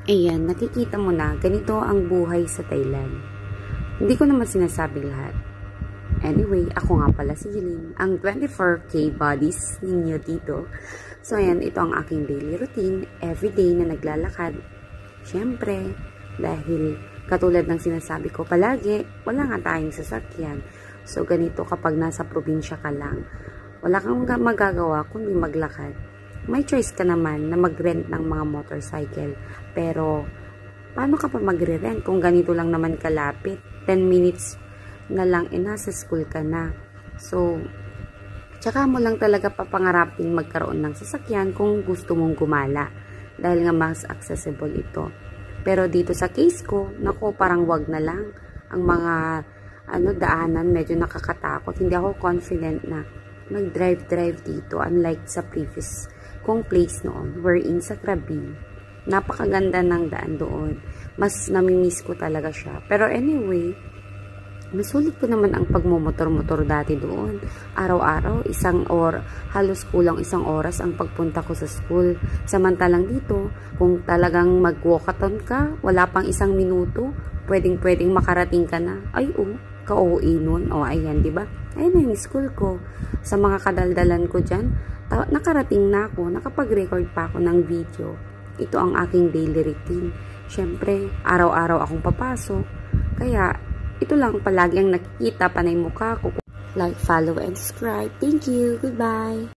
Ayan, nakikita mo na, ganito ang buhay sa Thailand. Hindi ko naman sinasabi lahat. Anyway, ako nga pala si Jeline, ang 24K bodies ninyo dito. So ayan, ito ang aking daily routine, everyday na naglalakad. Siyempre, dahil katulad ng sinasabi ko palagi, wala nga tayong sasakyan. So ganito kapag nasa probinsya ka lang, wala kang magagawa kundi maglakad. May choice ka naman na mag-rent ng mga motorcycle. Pero, paano ka pa magre-rent kung ganito lang naman kalapit? 10 minutes na lang, nasa school ka na. So, tsaka mo lang talaga papangarapin magkaroon ng sasakyan kung gusto mong gumala. Dahil nga mas accessible ito. Pero dito sa case ko, naku, parang wag na lang. Ang mga daanan medyo nakakatakot. Hindi ako confident na mag-drive dito. Unlike sa previous kong place noon, wherein sa Krabi. Napakaganda ng daan doon. Mas namimiss ko talaga siya. Pero anyway, nasulit ko naman ang pagmumotor-motor dati doon. Araw-araw, halos kulang 1 oras ang pagpunta ko sa school. Samantalang dito, kung talagang mag-walkathon ka, wala pang 1 minuto, pwedeng makarating ka na. Ay, ka-OA nun. O, ayan, diba? Ayun na yung school ko. Sa mga kadaldalan ko dyan, nakarating na ako, nakapag-record pa ako ng video. Ito ang aking daily routine. Siyempre, araw-araw akong papasok. Kaya, ito lang palagi ang nakikita, panay mukha ko. Like, follow, and subscribe. Thank you. Goodbye.